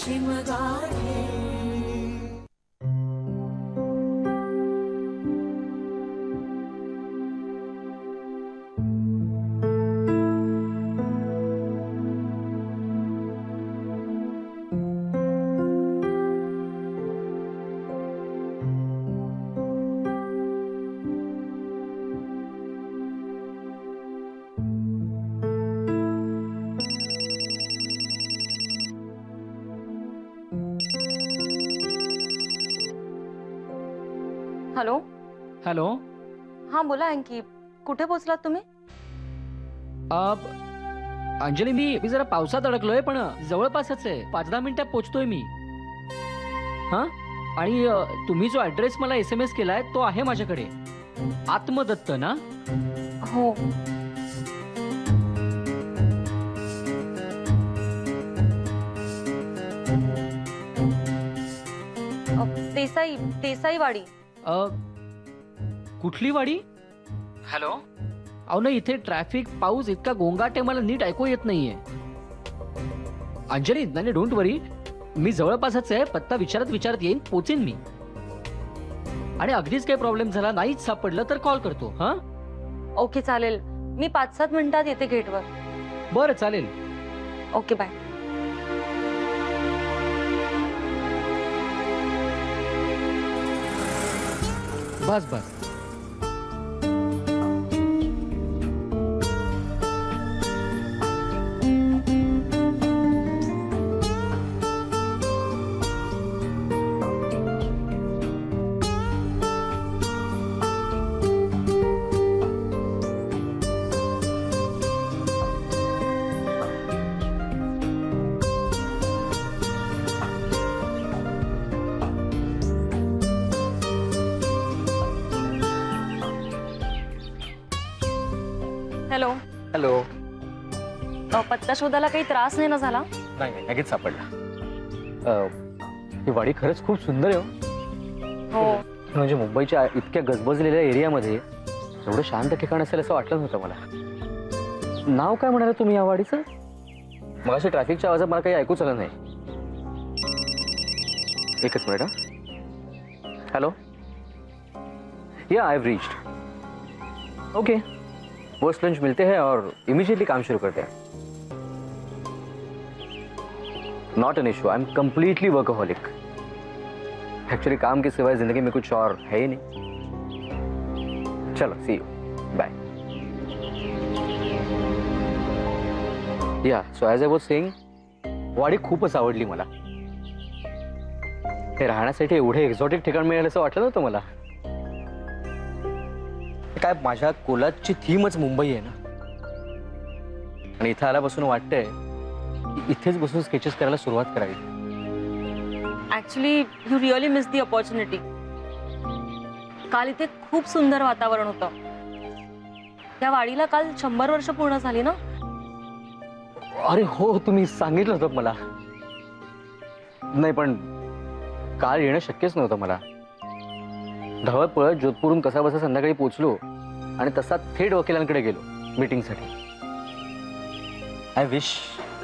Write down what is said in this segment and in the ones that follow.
शिमगाठी. Hello. Hello. हां बोला अंकी, कुठे पोहोचलात तुम्ही? अंजली, मी जरा पावसात अडकलोय, पण जवळपासच आहे. 5-10 मिनिटात पोहोचतोय मी. हां, आणि तुम्ही जो ऍड्रेस मला SMS केलाय तो आहे माझ्याकडे. आत्मदत्त ना? हो. देसाईवाडी. कुठली वाडी? हॅलो. अहो नाही, इथे ट्रॅफिक, पाऊस इतका गोंगाट आहे, मला नीट ऐकू येत नाहीये. अंजली, नाही डोंट वरी, मी जवळपासच आहे. पत्ता विचारत येईन, पोचीन मी. आणि अगदीच काही प्रॉब्लेम झाला, नाहीच सापडलं तर कॉल करतो. हां, ओके चालेल. मी 5-7 मिनिटात येते गेटवर. बरं चालेल. Okay bye. बस बस. हॅलो. हॅलो. पत्ता शोधायला काही त्रास नाही ना झाला? नाही, लगेच सापडला. ही वाडी खरंच खूप सुंदर आहे. हो. म्हणजे मुंबईच्या इतक्या गजबजलेल्या एरियामध्ये एवढं शांत ठिकाण असेल असं वाटलं नव्हतं मला. नाव काय म्हणाले तुम्ही या वाडीचं? मग अशी ट्रॅफिकच्या आवाजात मला काही ऐकूच आलं नाही. एकच मिनिट. हॅलो. या, I have reached. Okay, post lunch मिलते हैं और इमीडिएटली काम शुरू करते हैं. Not an issue, I am completely workaholic. Actually काम के सिवाय जिंदगी में कुछ और है ही नहीं. चलो, सी यू, बाय. या, so as I was saying, वाडी खूपच आवडली मला. हे राहण्यासाठी एवढे एक्झॉटिक ठिकाण मिळेल असं वाटलं नव्हतं मला. काय माझ्या कोलाची थीमच मुंबई आहे ना. आणि इथं आल्यापासून वाटतंय की इथेच बसून स्केचेस करायला सुरुवात करावी. Actually you really miss the opportunity. काल इथे खूप सुंदर वातावरण होतं. त्या वाडीला काल 100 वर्ष पूर्ण झाली ना? अरे हो, तुम्ही सांगितलं होतं मला. नाही, पण काल येणं शक्यच नव्हतं मला. धावत पळत जोधपूरहून कसा बसा संध्याकाळी पोचलो आणि तसा थेट वकिलांकडे गेलो मीटिंगसाठी. आय विश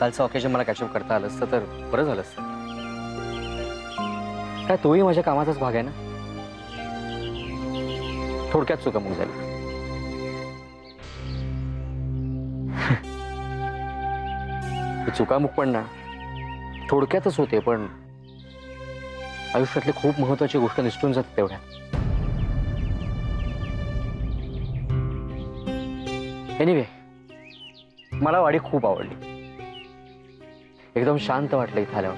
कालचं ऑकेजन मला कॅचअप करता आलं असतं तर बरं झालं असतं. काय तोही माझ्या कामाचाच भाग आहे ना. थोडक्यात चुकामुक झाली. चुकामुक पण ना थोडक्यातच होते, पण आयुष्यातली खूप महत्वाची गोष्ट निसटून जाते तेवढ्या. एनिवे, मला वाडी खूप आवडली. एकदम शांत वाटलं इथं आल्यावर.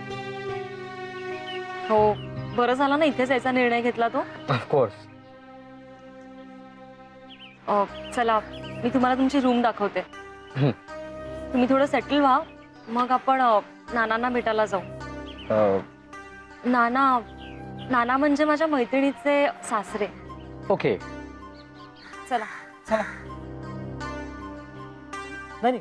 हो, बरं झालं ना इथेच यायचा निर्णय घेतला तो. ऑफकोर्स. चला, मी तुम्हाला तुमची रूम दाखवते. तुम्ही थोडं सेटल व्हा, मग आपण नानांना भेटायला जाऊ. नाना म्हणजे माझ्या मैत्रिणीचे सासरे. ओके, चला. चला. नाही.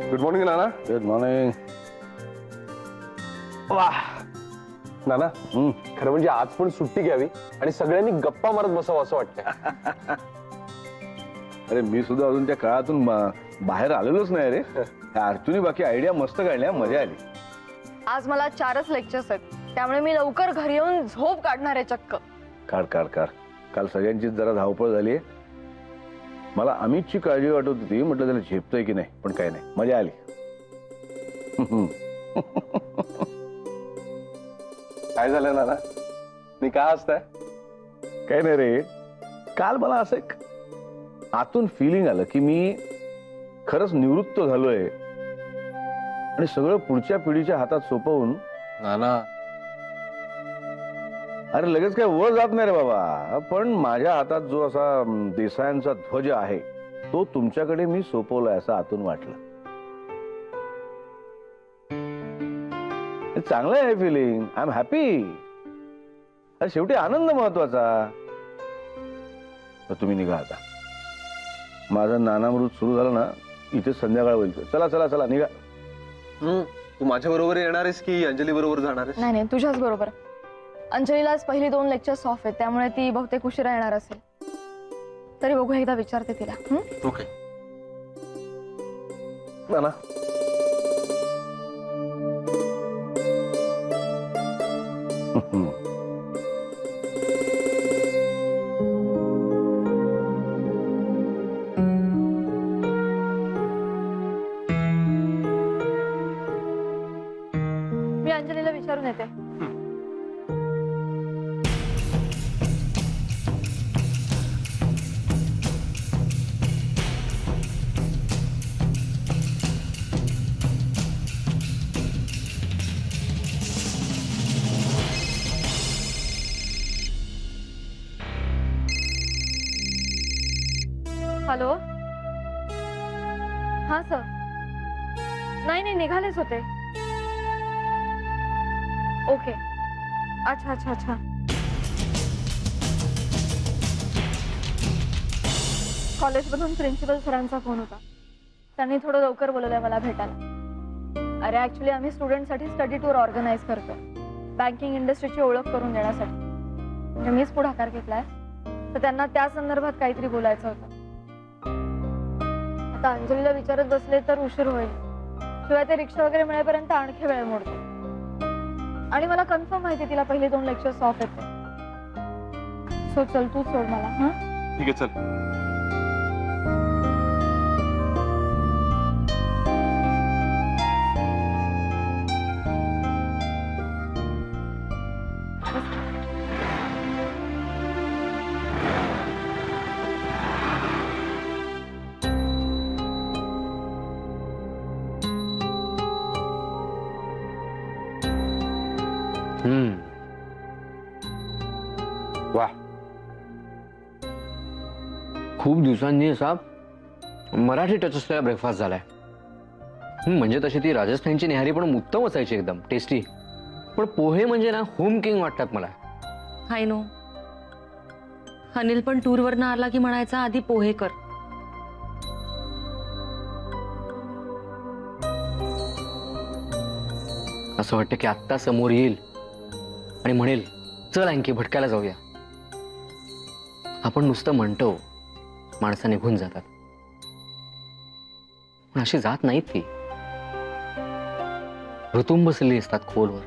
गुड मॉर्निंग नाना. Good morning. वाह नाना, खरं म्हणजे आज पण सुट्टी घ्यावी आणि सगळ्यांनी गप्पा मारत बसावं असं वाटतंय. अरे मी सुद्धा अजून त्या काळातून बाहेर आलेलोच नाही रे. अर्जुनी बाकी आयडिया मस्त काढल्या, मजा आली. आज मला 4च लेक्चर्स आहेत, त्यामुळे मी लवकर घरी येऊन झोप काढणार आहे चक्क. काढ काढ काढ. काल सगळ्यांचीच जरा धावपळ झाली. मला अमितची काळजी वाटत होती, म्हटलं त्याला झेपतोय की नाही, पण काय नाही, मजा आली. काय झालं नाना, मी का हसताय? काय नाही रे, काल मला असं एक आतून फिलिंग आलं की मी खरंच निवृत्त झालोय आणि सगळं पुढच्या पिढीच्या हातात सोपवून. नाना अरे लगेच काय वर जात नाही रे बाबा, पण माझ्या हातात जो असा देसायांचा ध्वज आहे तो तुमच्याकडे मी सोपवलाय असं आतून वाटलं. हे चांगलं आहे फिलिंग. I am happy. अरे शेवटी आनंद महत्वाचा. तर तुम्ही निघा आता. माझं नानामृत सुरू झालं ना, इथे संध्याकाळ होईल. चला चला चला निघा. तू माझ्या बरोबर येणार आहेस की अंजली बरोबर जाणार आहेस? नाही तुझ्याच बरोबर. अंजलीला आज पहिली 2 लेक्चर्स ऑफ आहेत, त्यामुळे ती बहुतेक उशिरा येणार असेल. तरी बघू, एकदा विचारते तिला. ओके नाना. मी अंजलीला विचारून येते. हॅलो. हा सर. नाही निघालेच होते. ओके. अच्छा अच्छा अच्छा. कॉलेजमधून प्रिन्सिपल सरांचा फोन होता. त्यांनी थोडं लवकर बोलवलंय मला भेटायला. अरे ऍक्च्युली आम्ही स्टुडंटसाठी स्टडी टूर ऑर्गनाईज करतो, बँकिंग इंडस्ट्रीची ओळख करून देण्यासाठी. म्हणजे मीच पुढाकार घेतलाय, तर त्यांना त्या संदर्भात काहीतरी बोलायचं होतं. आता अंजलीला विचारत बसले तर उशीर होईल, शिवाय ते रिक्षा वगैरे मिळेपर्यंत आणखी वेळ मोडते. आणि मला कन्फर्म माहिती तिला पहिली 2 लेक्चर्स ऑफ येते. सो चल तू सोड मला. हा ठीक आहे चल. वा, खूप दिवसांनी असा मराठी टच असलेला ब्रेकफास्ट झालाय. म्हणजे तशी ती राजस्थानची निहारी पण उत्तम असायची, एकदम टेस्टी. पण पोहे म्हणजे ना होम किंग वाटतात मला. Hi no. अनिल पण टूरवरनं आला की म्हणायचा आधी पोहे कर. असं वाटतं की आत्ता समोर येईल आणि म्हणेल चल आणखी भटकायला जाऊया. आपण नुसतं म्हणतो, माणसं निघून जातात, पण अशी जात नाहीत ती. ऋतून बसलेली असतात खोलवर,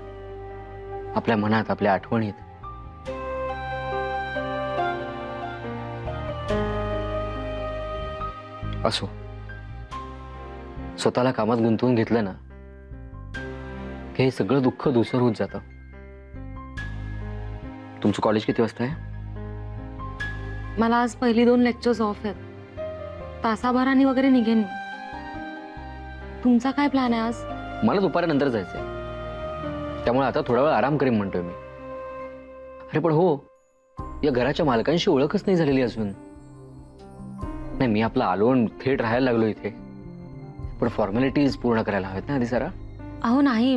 आपल्या मनात, आपल्या आठवणीत. असो, स्वतःला कामात गुंतवून घेतलं ना की हे सगळं दुःख धुसर होत जातं. तुमचं कॉलेज किती वाजता आहे? मला आज पहिली 2 लेक्चर्स ऑफ आहेत, तासाभराने वगैरे निघेन मी. तुमचा काय प्लॅन आहे आज? मला दुपारनंतर जायचंय, त्यामुळे आता थोडा वेळ आराम करीन म्हणतोय मी. अरे पण हो, या घराच्या मालकांशी ओळखच नाही झालेली अजून. नाही, मी आपला आलो आणि थेट राहायला लागलो इथे, पण फॉर्मॅलिटीज पूर्ण करायला हवेत ना आधी जरा. अहो नाही,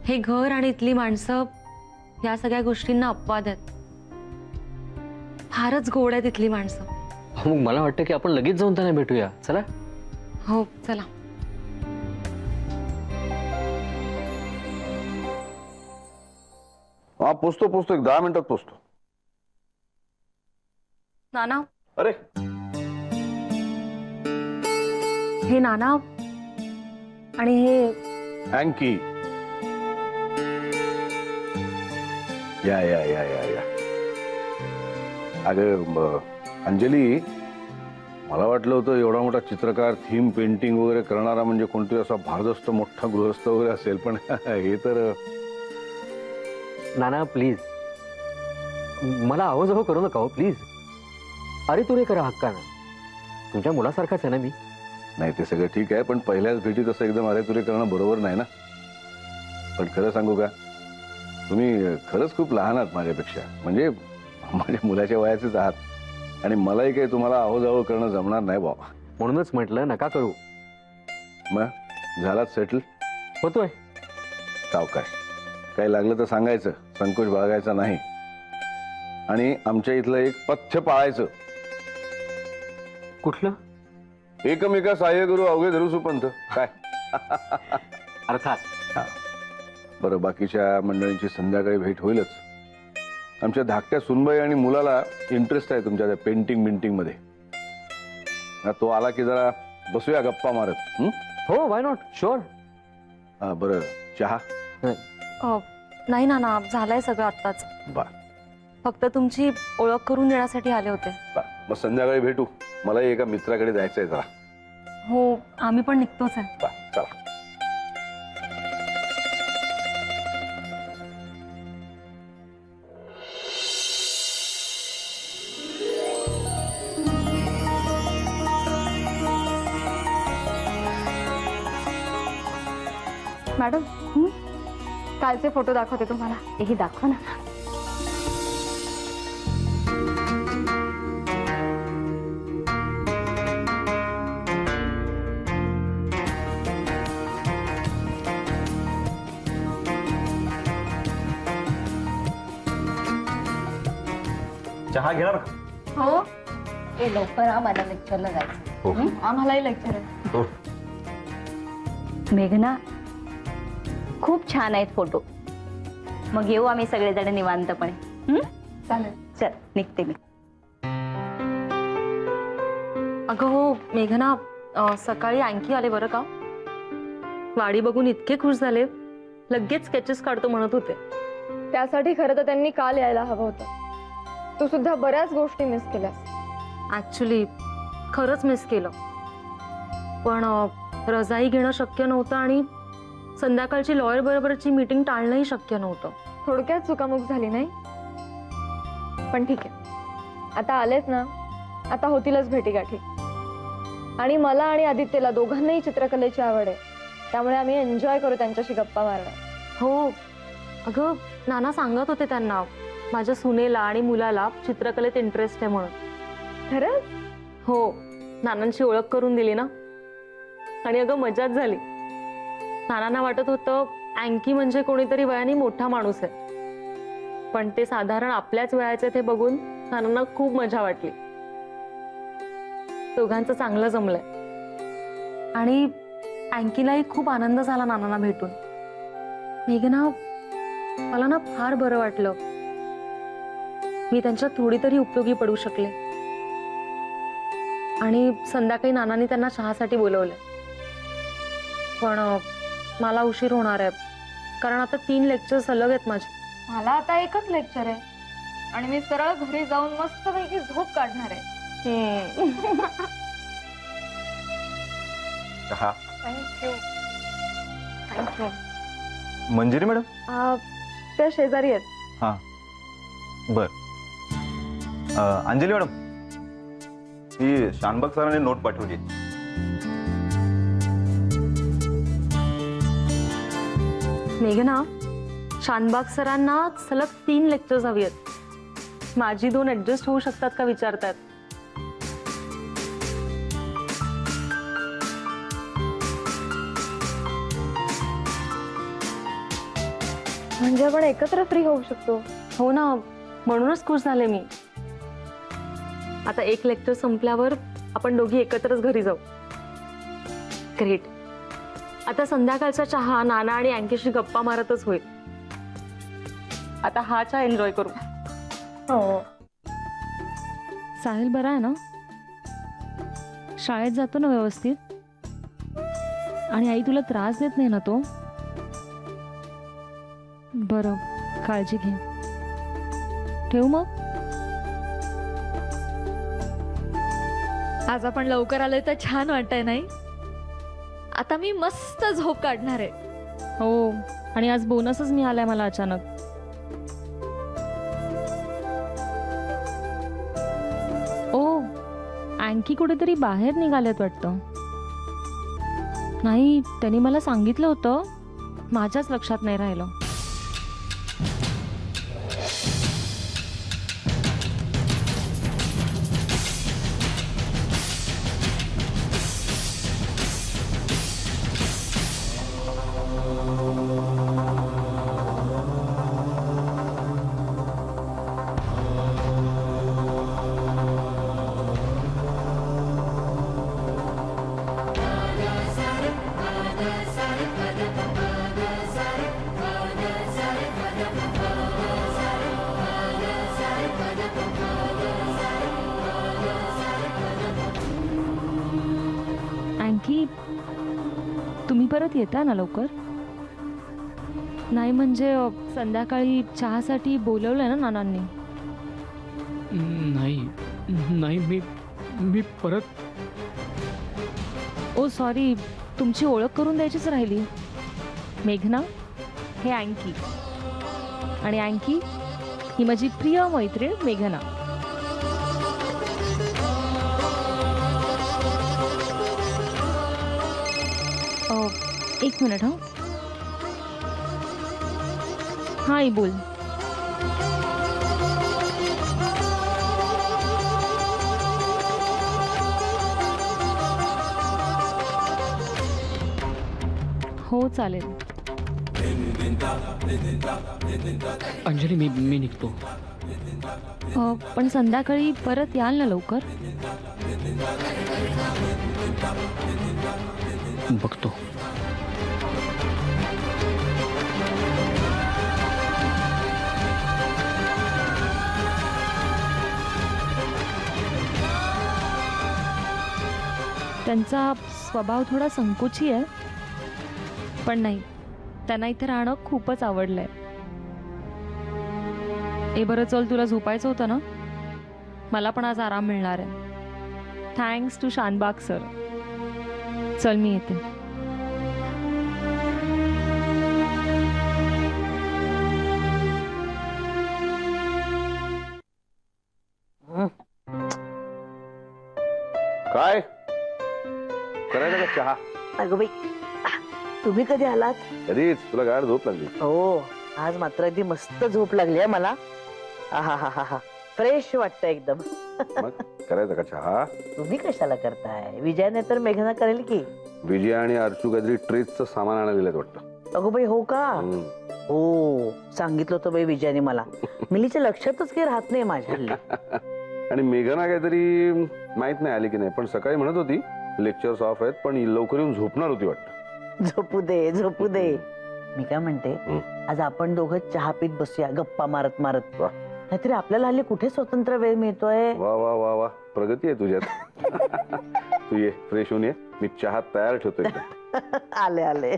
हे घर आणि इथली माणसं या सगळ्या गोष्टींना अपवाद आहेत. फारच गोड आहे तिथली माणसं. मग मला वाटतं की आपण लगेच जाऊन त्यांना भेटूया. चला. हो चला. हा पोचतो एक 10 मिनिटात पोचतो. नाना, अरे हे नाना आणि हे अँकी, या या या या या. अगं अंजली, मला वाटलं होतं एवढा मोठा चित्रकार, थीम पेंटिंग वगैरे करणारा म्हणजे कोणतरी असा भारदस्त मोठा गृहस्थ वगैरे असेल, पण हे तर नाना प्लीज मला आवाज करू नका हो प्लीज. अरे तुरे करा हक्कानं. तुमच्या मुलासारखाच आहे ना मी. नाही, ते सगळं ठीक आहे, पण पहिल्याच भेटीत असं एकदम अरे तुरे करणं बरोबर नाही ना. पण खरं सांगू का, तुम्ही खरंच खूप लहान आहात माझ्यापेक्षा, म्हणजे माझ्या मुलाच्या वयाचेच आहात, आणि मलाही काही तुम्हाला आहोजावळ करणं जमणार नाही बाबा. म्हणूनच म्हटलं नका करू. मग झालात सेटल? होतोय. सावकाश. काही लागलं तर सांगायचं, संकोच बाळगायचा नाही. आणि आमच्या इथलं एक पथ्य पाळायचं. कुठलं? एकमेका सहाय्य करू अवघे धरू सुपंथ. काय? अर्थात. बरं, बाकीच्या मंडळींची संध्याकाळी भेट होईलच. आमच्या धाकट्या सुनबाई आणि मुलाला इंटरेस्ट आहे तुमच्या त्या पेंटिंग बिंटिंग मध्ये. तो आला की जरा बसूया गप्पा मारत. हो, वाय नॉट, शुअर. बरं, चहा? नाही नाना, झालंय सगळं आत्ताच. बा फक्त तुमची ओळख करून देण्यासाठी आले होते. बा, मग संध्याकाळी भेटू. मलाही एका मित्राकडे जायचंय जरा. हो, आम्ही पण निघतोच आहे. बा, चला. मॅडम, कालचे फोटो दाखवते तुम्हाला. हे दाखवा ना. चहा घेणार का? हो, हे लवकर आम्हाला लेक्चरला जायचं. आम्हालाही लेक्चर आहे. मेघना, खूप छान आहेत फोटो. मग येऊ आम्ही सगळेजण निवांतपणे. चालेल. चल, निघते मी. अगं हो मेघना, सकाळी आणखी आले बरं का. वाडी बघून इतके खुश झाले, लगेच स्केचेस काढतो म्हणत होते. त्यासाठी खरं तर त्यांनी काल यायला हवं होतं. तू सुद्धा बऱ्याच गोष्टी मिस केल्यास. ऍक्च्युली खरंच मिस केलं, पण रजाई घेणं शक्य नव्हतं आणि संध्याकाळची लॉयर बरोबरची मीटिंग टाळणंही शक्य नव्हतं. थोडक्यात चुकामुक झाली नाही, पण ठीक आहे. आता आलेत ना, आता होतीलच भेटीगाठी. आणि मला आणि आदित्यला दोघांनाही चित्रकलेची आवड आहे, त्यामुळे आम्ही एन्जॉय करू त्यांच्याशी गप्पा मारणार. हो अगं, नाना सांगत होते त्यांना माझ्या सुनेला आणि मुलाला चित्रकलेत इंटरेस्ट आहे म्हणून. खरंच? हो, नानांची ओळख करून दिली ना, आणि अगं मजाच झाली. नानांना वाटत होतं अँकी म्हणजे कोणीतरी वयाने मोठा माणूस आहे, पण ते साधारण आपल्याच वयाचे ते बघून नानांना खूप मजा वाटली. दोघांचं चांगलं जमलंय आणि अँकीलाही खूप आनंद झाला नानांना भेटून. मेघना, मला ना फार बरं वाटलं. मी त्यांच्या थोडी तरी उपयोगी पडू शकले. आणि संध्याकाळी नानांनी त्यांना चहासाठी बोलवलं, पण मला उशीर होणार आहे, कारण आता 3 लेक्चर सलग आहेत माझे. मला आता एकच लेक्चर आहे आणि मी सरळ घरी जाऊन मस्तपैकी झोप काढणार आहे. चहा. थँक्यू. थँक्यू. मंजिरी मॅडम? त्या शेजारी आहेत. हा, बर. अंजली मॅडम, ही शानबाग सरांनी नोट पाठवली. मेघना, शानबाग सरांना सलग 3 लेक्चर्स हवी आहेत. माझी 2 ऍडजस्ट होऊ शकतात का विचारतात. म्हणजे आपण एकत्र फ्री होऊ शकतो. हो ना, म्हणूनच खुश झाले मी. आता 1 लेक्चर संपल्यावर आपण दोघी एकत्रच घरी जाऊ. ग्रेट. आता संध्याकाळचा चहा नाना आणि अँकीशी गप्पा मारतच होईल. आता हा चहा एन्जॉय करू. हो. साहिल बरा आहे ना? शाळेत जातो ना व्यवस्थित? आणि आई तुला त्रास देत नाही ना तो? बरं, काळजी घे. ठेवू मग? आज आपण लवकर आलोय तर छान वाटतंय नाही? आता मी मस्त झोप काढणार आहे. हो, आणि आज बोनसच मिळालाय मला अचानक. ओ, आणखी कुठेतरी बाहेर निघाल्यात वाटतं. नाही, त्यांनी मला सांगितलं होतं, माझ्याच लक्षात नाही राहिलं. आणखी तुम्ही परत येता ना लवकर? नाही म्हणजे संध्याकाळी चहासाठी बोलवलंय ना नानांनी. नाही नाही, मी परत. ओ सॉरी, तुमची ओळख करून द्यायचीच राहिली. मेघना, हे अँकी. आणि अँकी ही माझी प्रिय मैत्रीण मेघना. एक मिनिट. हा आई बोल. हो चालेल. अंजली, मी निघतो. पण संध्याकाळी परत याल ना लवकर? बघतो. त्यांचा स्वभाव थोडा संकोची आहे, पण नाही, त्यांना इथे राहणं खूपच आवडलंय. बरं चल, तुला झोपायचं होतं ना? मला पण आज आराम मिळणार आहे. Thanks to Shanbhag sir. चल मी येते. काय करायचं का चहा? अगं बाई, तुम्ही कधी आलात? कधीच. तुला गाड झोप लागली? हो, आज मात्र अगदी मस्त झोप लागली आहे मला. आहा, फ्रेश वाटतं एकदम. मग करायचं का चहा? तुम्ही कशाला करताय? विजयाने तर मेघना करेल की. विजय आणि अर्चू काहीतरी ट्रेसचं सामान आणायला दिलेत वाटतं. अगो बाई, हो का? हो, सांगितलं होतं बाई विजयाने मला. मिलीच्या लक्षातच काही राहत नाही माझ्या हल्ली. आणि मेघना काहीतरी माहित नाही आली की नाही, पण सकाळी म्हणत होती लेक्चर्स ऑफ आहेत, पण लवकर येऊन झोपणार होती वाटतं. झोपू दे, झोपू दे. मी काय म्हणते, आज आपण दोघं चहा पीत बसूया, गप्पा मारत मारत. वा. नाहीतरी आपल्याला हल्ली कुठे स्वतंत्र वेळ मिळतोय. वा वा वा वा, प्रगती आहे तुझ्यात. तू ये, फ्रेश होऊन ये, मी चहा तयार ठेवतोय. आले आले.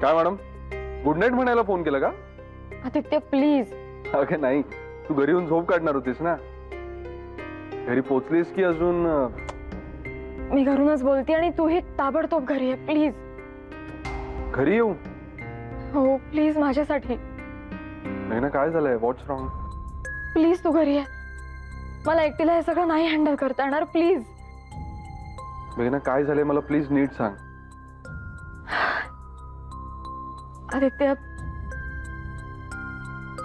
काय मॅडम, गुड नाईट म्हणायला फोन केला का? आदित्य प्लीज. अगं नाही, तू घरी येऊन झोप काढणार होतीस ना? घरी पोचलीस की अजून? मी घरूनच बोलते आणि तूही ताबडतोब घरी आहे प्लीज. घरी येऊ? हो प्लीज, माझ्यासाठी नाही ना, काय झालंय? व्हॉट्स रॉंग? प्लीज तू घरी आहे. मला एकटीला हे सगळं नाही हँडल करता येणार. प्लीज. मेघना, काय झालंय मला प्लीज नीट सांग. आदित्य,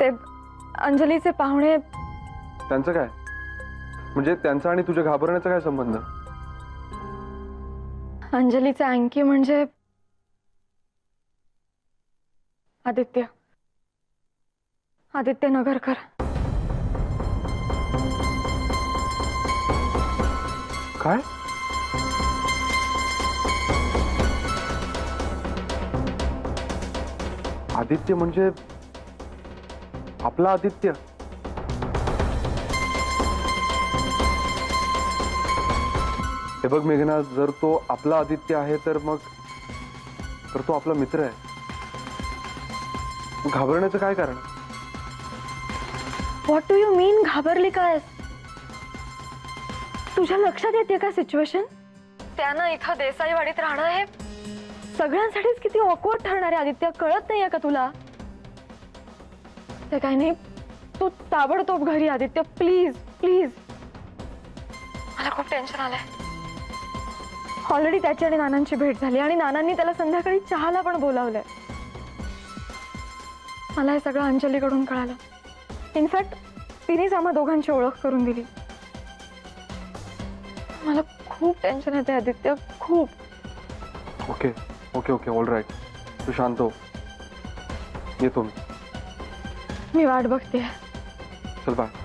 ते अंजलीचे पाहुणे. त्यांचं काय? म्हणजे त्यांचा आणि तुझ्या घाबरण्याचा काय संबंध? अंजलीचे अँकी म्हणजे आदित्य, आदित्य नगरकर. काय? आदित्य म्हणजे आपला आदित्य? हे बघ मेघना, जर तो आपला आदित्य आहे तर तो आपला मित्र आहे. घाबरण्याचं काय कारण? व्हॉट डू यू मीन घाबरली काय? तुझ्या लक्षात येते का सिच्युएशन? त्यानं इथं देसाईवाडीत राहणं हे सगळ्यांसाठीच किती ऑकवर्ड ठरणार आहे आदित्य, कळत नाहीये का तुला? ते काय नाही, तू ताबडतोब घरी आदित्य, प्लीज प्लीज. मला खूप टेन्शन आलंय. ऑलरेडी त्याची आणि नानांची भेट झाली आणि नानांनी त्याला संध्याकाळी चहाला पण बोलावलंय. मला हे सगळं अंजलीकडून कळालं. इनफॅक्ट तिनेच आम्हा दोघांची ओळख करून दिली. मला खूप टेन्शन येते आदित्य, खूप. Okay okay okay, all right. तू शांत हो. येतो मी. मी वाट बघते. चल बाय.